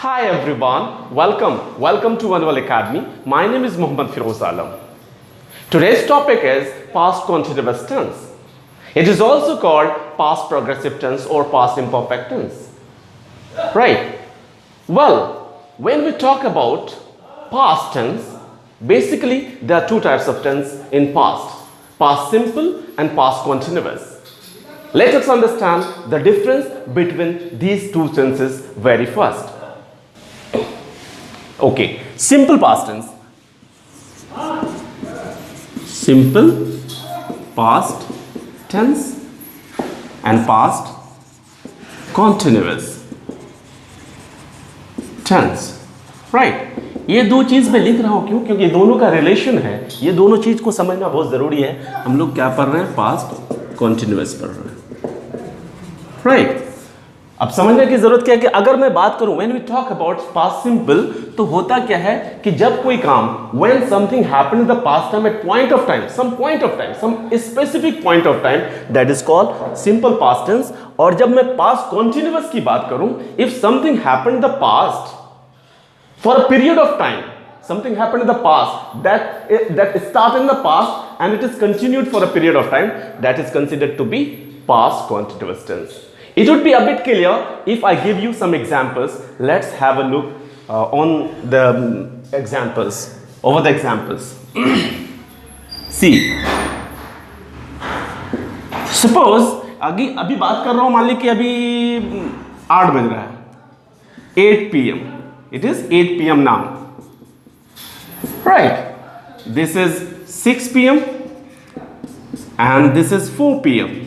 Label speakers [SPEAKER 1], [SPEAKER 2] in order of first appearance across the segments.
[SPEAKER 1] Hi everyone, welcome to Manual Academy. My name is Muhammad Firoz Alam. Today's topic is past continuous tense. It is also called past progressive tense or past imperfect tense. Right? Well, when we talk about past tense, basically there are two types of tense in past. Past simple and past continuous. Let us understand the difference between these two tenses very first. Okay, simple past tense. Simple past tense and past continuous tense. Right? ये दो चीज़ मैं लिख रहा हूँ क्यों? क्योंकि दोनों का रिलेशन है. ये दोनों चीज़ को समझना बहुत ज़रूरी है. हम लोग क्या पढ़ रहे हैं? पास्ट कॉन्टिन्यूअस पढ़ रहे हैं. राइट? अब समझने की जरूरत क्या है कि अगर मैं बात करूं when we talk about past simple, तो होता क्या है कि जब कोई काम when something happened in the past time at point of time, some point of time, some specific point of time, that is called simple past tense. और जब मैं पास्ट कॉन्टिन्यूअस की बात करूं, if something happened in the past for a period of time, something happened in the past that started in the past and it is continued for a period of time, that is considered to be past continuous tense. It would be a bit clear if I give you some examples. Let's have a look on the examples, over the examples. See, suppose अभी बात कर रहा हूं, मान ली कि अभी 8 बज रहा है, 8 PM. It is 8 PM now. Right? This is 6 PM and this is 4 PM.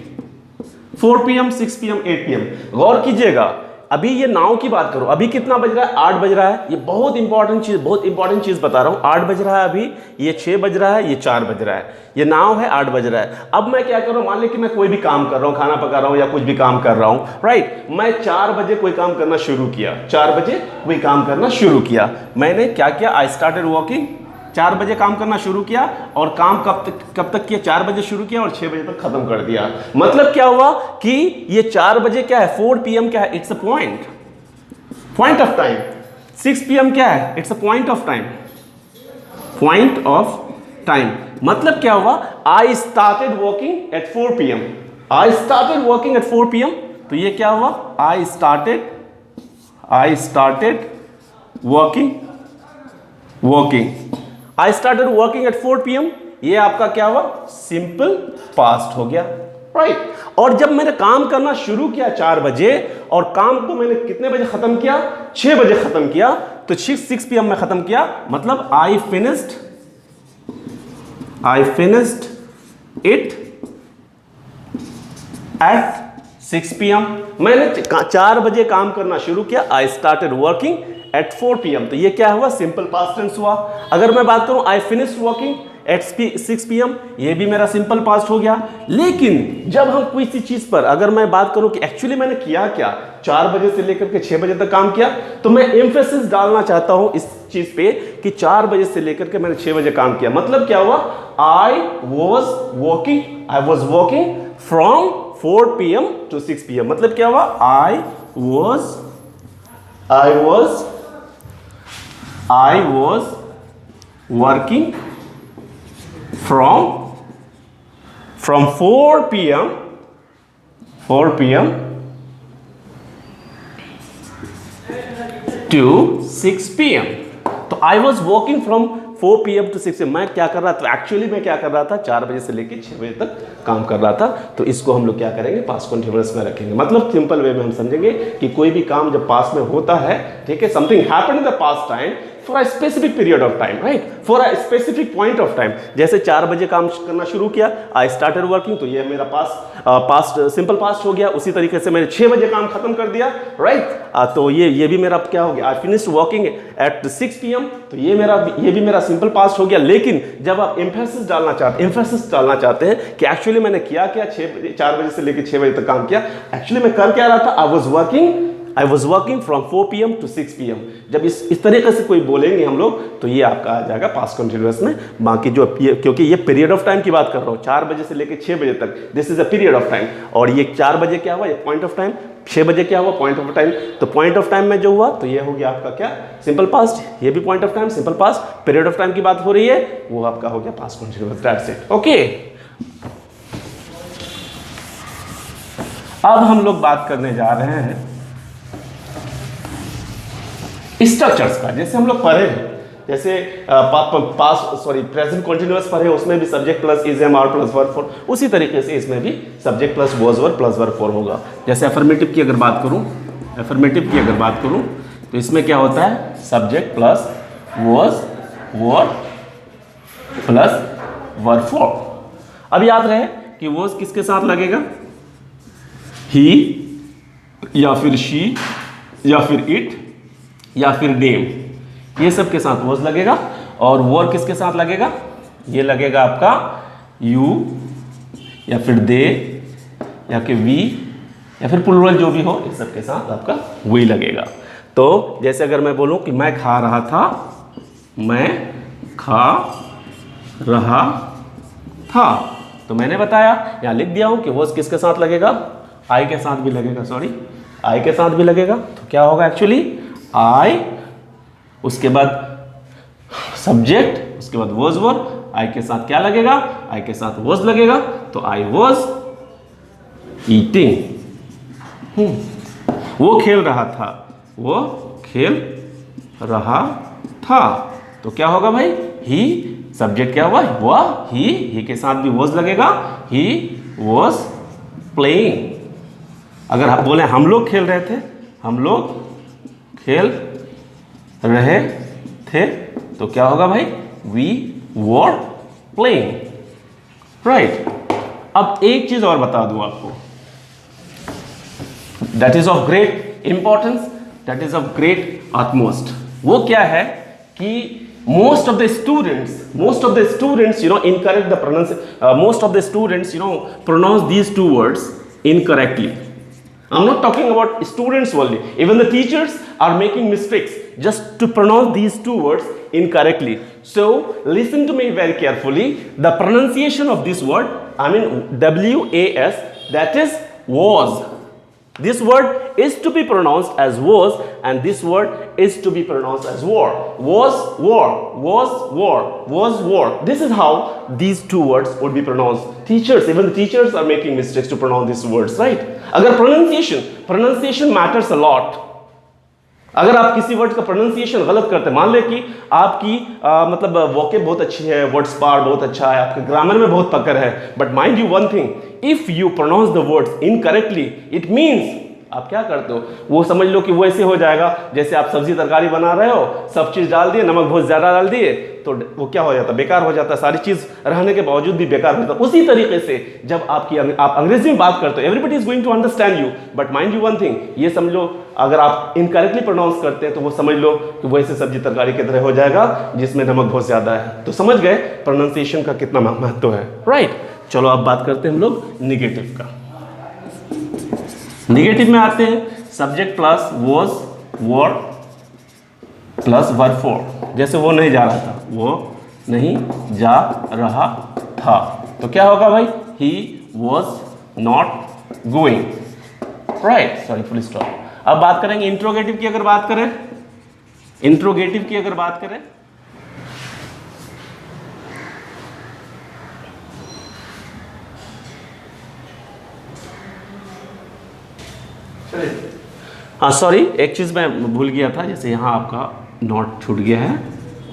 [SPEAKER 1] 4 PM, 6 PM, 8 PM. गौर कीजिएगा, अभी ये नाउ की बात करो, अभी कितना बज रहा है? 8 बज रहा है. ये बहुत इंपॉर्टेंट चीज बता रहा हूं. 8 बज रहा है अभी, ये 6 बज रहा है, ये 4 बज रहा है, ये नाउ है 8 बज रहा है. अब मैं क्या कर रहा हूं? मान ली कि मैं कोई भी काम कर रहा हूं, खाना पका रहा हूं या कुछ भी काम कर रहा हूं. राइट? मैं 4 बजे कोई काम करना शुरू किया. 4 बजे कोई काम करना शुरू किया. मैंने क्या किया? I started working. 4 बजे काम करना शुरू किया और काम कब तक किया? 4 बजे शुरू किया और 6 बजे तक खत्म कर दिया. मतलब क्या हुआ कि ये 4 बजे क्या है? 4 PM क्या है? It's a point of time. 6 PM क्या है? It's a point of time. Point of time. मतलब क्या हुआ? I started working at 4 PM. I started working at 4 PM. तो ये क्या हुआ? I started working. I started working at 4 PM. ये आपका क्या हुआ? सिंपल पास्ट हो गया. राइट? और जब मैंने काम करना शुरू किया 4 बजे और काम को मैंने कितने बजे खत्म किया? 6 बजे खत्म किया. तो 6 PM में खत्म किया. मतलब I finished it at 6 PM. मैंने 4 बजे काम करना शुरू किया. I started working at 4 PM. तो ये क्या हुआ? सिंपल पास्ट टेंस हुआ. अगर मैं बात करूं I finished working at 6 PM, ये भी मेरा सिंपल पास्ट हो गया. लेकिन जब हम कोई सी चीज पर अगर मैं बात करूं कि एक्चुअली मैंने किया क्या, 4 बजे से लेकर के 6 बजे तक काम किया, तो मैं एम्फेसिस डालना चाहता हूं इस चीज पे कि 4 बजे से लेकर के मैंने 6 बजे काम किया. मतलब क्या हुआ? I was working from 4 PM to 6 PM. मतलब क्या हुआ? आई was working from 4 PM to 6 PM. तो I was working from 4 PM to 6 PM. मैं क्या कर रहा था? एक्चुअली मैं क्या कर रहा था? 4 बजे से लेकर 6 बजे तक काम कर रहा था. तो इसको हम लोग क्या करेंगे? पास्ट कंटिन्यूअस में रखेंगे. मतलब सिंपल वे में हम समझेंगे कि कोई भी काम जब पास्ट में होता है, ठीक है, something happened in the past time for a specific period of time, right, for a specific point of time. जैसे 4 बजे काम करना शुरू किया, आई स्टार्टेड वर्किंग, तो ये मेरा पास्ट सिंपल पास्ट हो गया. उसी तरीके से मैंने 6 बजे काम खत्म कर दिया. राइट? तो ये भी मेरा क्या हो गया? I finished working at 6 PM. तो ये भी मेरा सिंपल पास्ट हो गया. लेकिन जब आप एम्फेसिस डालना चाहते हैं कि एक्चुअली मैंने किया क्या, 4 बजे से लेकर 6 बजे तक काम किया, एक्चुअली मैं कर क्या रहा था? I was working from 4 PM to 6 PM. जब इस तरीके से कोई बोलेंगे हम लोग, तो ये आपका आ जाएगा पास्ट कंटिन्यूअस में. बाकी जो क्योंकि ये पीरियड ऑफ टाइम की बात कर रहा हूँ, 4 बजे से लेकर 6 बजे तक, this is a period of time. और ये 4 बजे क्या हुआ? ये पॉइंट ऑफ टाइम. 6 बजे क्या हुआ, पॉइंट ऑफ टाइम, तो पॉइंट ऑफ टाइम में जो हुआ तो ये हो गया आपका क्या, सिंपल पास्ट, ये भी point of time simple past, period of time की बात हो रही है वो आपका हो गया past continuous, that's it. Okay, अब हम लोग बात करने जा रहे हैं स्ट्रक्चर्स का। जैसे हम लोग पढ़े हैं, जैसे प्रेजेंट कंटिन्यूअस पढ़े, उसमें भी subject plus is am are plus verb four, उसी तरीके से इसमें भी subject plus was verb plus verb four होगा। जैसे अफर्मेटिव की अगर बात करूं, तो इसमें क्या होता है, subject plus was verb plus verb for. अब याद रहे कि वॉज किसके साथ लगेगा, ही या फिर शी या फिर इट या फिर नेम, ये सब के साथ वॉज लगेगा। और वर्ब किसके साथ लगेगा, ये लगेगा आपका यू या फिर दे या फिर वी या फिर प्लूरल जो भी हो, इस सब के साथ आपका वही लगेगा। तो जैसे अगर मैं बोलूं कि मैं खा रहा था, मैं खा रहा था, तो मैंने बताया यहाँ लिख दिया हूं कि वॉज किसके साथ लगेगा, आई के साथ भी लगेगा, आई के साथ भी लगेगा। तो क्या होगा एक्चुअली, आई, उसके बाद सब्जेक्ट, उसके बाद वॉज वर्ब, आई के साथ क्या लगेगा, आई के साथ वॉज लगेगा, तो आई वॉज ईटिंग, वो खेल रहा था, वो खेल रहा था, तो क्या होगा भाई, ही, सब्जेक्ट क्या हुआ, वह, ही के साथ भी वॉज लगेगा, ही वॉज प्लेइंग। अगर आप बोले हम लोग खेल रहे थे, हम लोग खेल रहे थे, तो क्या होगा भाई, वी वर प्लेइंग, राइट। अब एक चीज और बता दूं आपको, that is of great importance, that is of great utmost। वो क्या है कि most of the students incorrect the pronunciation, most of the students pronounce these two words incorrectly. I'm not talking about students only, even the teachers are making mistakes just to pronounce these two words incorrectly. So listen to me very carefully. The pronunciation of this word, I mean was, that is was. This word is to be pronounced as was, and this word is to be pronounced as were. Was, were, was, were, was, were. This is how these two words would be pronounced. Teachers, even the teachers are making mistakes to pronounce these words, right? अगर pronunciation matters a lot. अगर आप किसी word का pronunciation गलत करते हैं, मान ले कि आपकी मतलब वोकेब बहुत अच्छी है, वर्ड्स पार बहुत अच्छा है, आपके ग्रामर में बहुत पकड़ है, but mind you one thing, if you pronounce the words incorrectly, it means आप क्या करते हो, वो समझ लो कि वो ऐसे हो जाएगा जैसे आप सब्जी तरकारी बना रहे हो, सब चीज़ डाल दिए, नमक बहुत ज़्यादा डाल दिए, तो वो क्या हो जाता है, बेकार हो जाता है, सारी चीज़ रहने के बावजूद भी बेकार हो जाता है। उसी तरीके से जब आप अंग्रेजी में बात करते हो, everybody is going to understand you, but mind you one thing, ये समझ लो अगर आप इनकरेक्टली प्रोनाउंस करते हैं तो वो समझ लो कि वो ऐसे सब्जी तरकारी की तरह हो जाएगा जिसमें नमक बहुत ज़्यादा है। तो समझ गए प्रोनाउंसिएशन का कितना महत्व है, राइट। चलो अब बात करते हैं हम लोग निगेटिव का। निगेटिव में आते हैं subject plus was were plus verb four. जैसे वो नहीं जा रहा था, वो नहीं जा रहा था, तो क्या होगा भाई, ही was not going, right, sorry full stop. अब बात करेंगे इंट्रोगेटिव की। अगर बात करें इंट्रोगेटिव की, अगर बात करें हाँ सॉरी, एक चीज़ मैं भूल गया था, जैसे यहाँ आपका नॉट छूट गया है,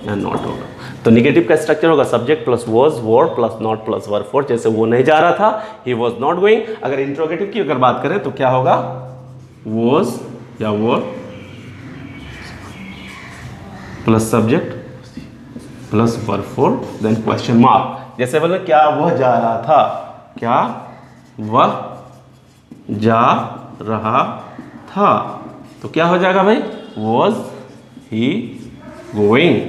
[SPEAKER 1] यहाँ नॉट होगा, तो निगेटिव का स्ट्रक्चर होगा subject plus was were plus not plus verb four. जैसे वो नहीं जा रहा था, ही वॉज नॉट गोइंग। अगर इंट्रोगेटिव की अगर बात करें तो क्या होगा, वॉज या were plus subject plus verb four then question mark. जैसे बोले क्या वह जा रहा था, क्या वह जा रहा था, तो क्या हो जाएगा भाई, वॉज ही गोइंग।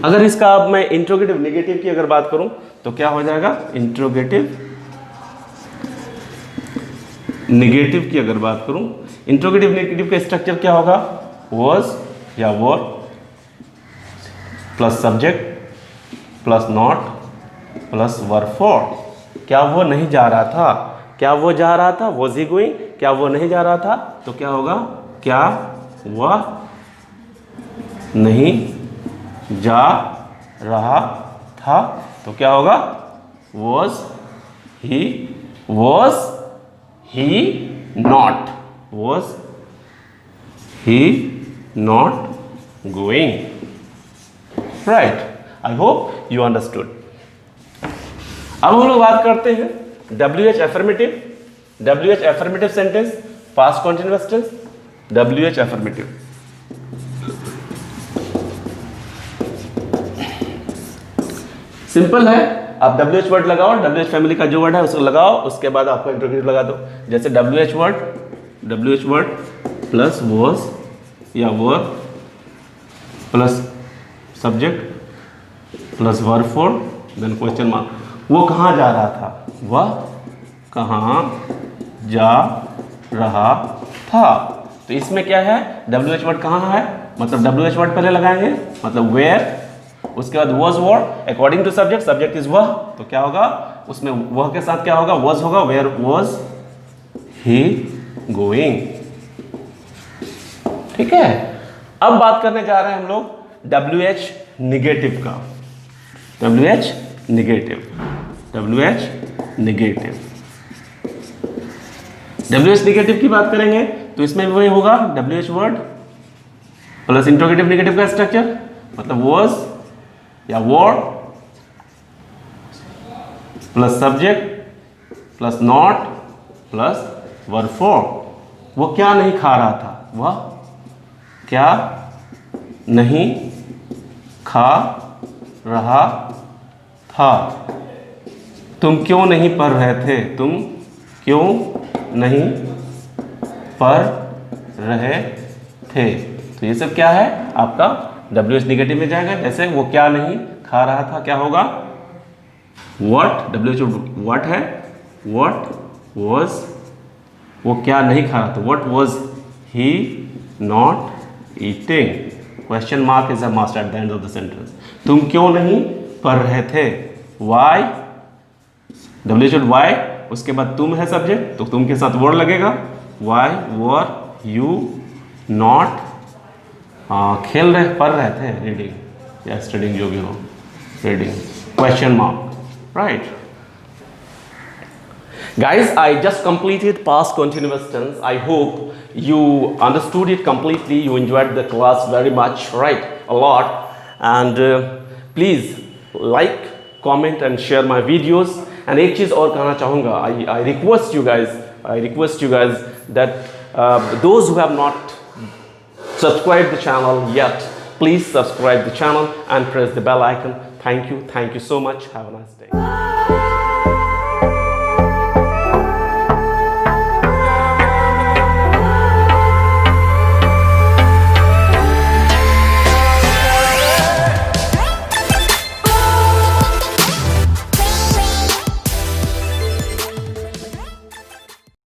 [SPEAKER 1] अगर इसका अब मैं इंट्रोगेटिव नेगेटिव की अगर बात करूं तो क्या हो जाएगा, इंट्रोगेटिव नेगेटिव की अगर बात करूं, इंट्रोगेटिव नेगेटिव का स्ट्रक्चर क्या होगा, वॉज या were plus subject plus not plus verb for. क्या वो नहीं जा रहा था, क्या वो जा रहा था, वॉज ही गोइंग, क्या वो नहीं जा रहा था, तो क्या होगा, क्या वह नहीं जा रहा था, तो क्या होगा, was he not, was he not going, right. I hope you understood. अब हम लोग बात करते हैं WH affirmative, WH affirmative sentence, past continuous tense, WH affirmative. Simple है, आप WH वर्ड लगाओ, WH फैमिली का जो वर्ड है उसको लगाओ, उसके बाद आपको इंट्रोगेटिव लगा दो। जैसे WH वर्ड प्लस वॉज या were plus subject plus verb form then question mark. वो कहाँ जा रहा था, वह कहाँ जा रहा था। तो इसमें क्या है, WH वर्ड कहाँ है, मतलब WH वर्ड पहले लगाएंगे, मतलब वेयर, उसके बाद was word according to subject, subject is वह, तो क्या होगा उसमें वह के साथ क्या होगा, वॉज होगा, वेयर वॉज ही गोइंग। ठीक है, अब बात करने जा रहे हैं हम लोग WH निगेटिव का, WH निगेटिव, WH निगेटिव की बात करेंगे तो इसमें वही होगा WH word plus interrogative negative का स्ट्रक्चर, मतलब वॉज या word plus subject plus not plus verb form. वो क्या नहीं खा रहा था, वह क्या नहीं खा रहा था। तुम क्यों नहीं पढ़ रहे थे, तुम क्यों नहीं पढ़ रहे थे। तो ये सब क्या है आपका WH निगेटिव में जाएगा। जैसे वो क्या नहीं खा रहा था, क्या होगा what, WH what है, what was, वो क्या नहीं खा रहा था, what was he not eating, question mark is a must at the end of the sentence। तुम क्यों नहीं पढ़ रहे थे, why, WH why, उसके बाद तुम है सब्जेक्ट तो तुम के साथ वर्ड लगेगा, why were you not, खेल रहे, पढ़ रहे थे, रीडिंग या स्टडिंग, जो भी हो, reading, question mark, right. Guys, I just completed past continuous tense. I hope you understood it completely. You enjoyed the class very much, right? A lot. And please like, comment and share my videos. And एक चीज़ और कहना चाहूँगा, I request you guys that those who have not subscribed the channel yet, please subscribe the channel and press the bell icon. Thank you so much. Have a nice day.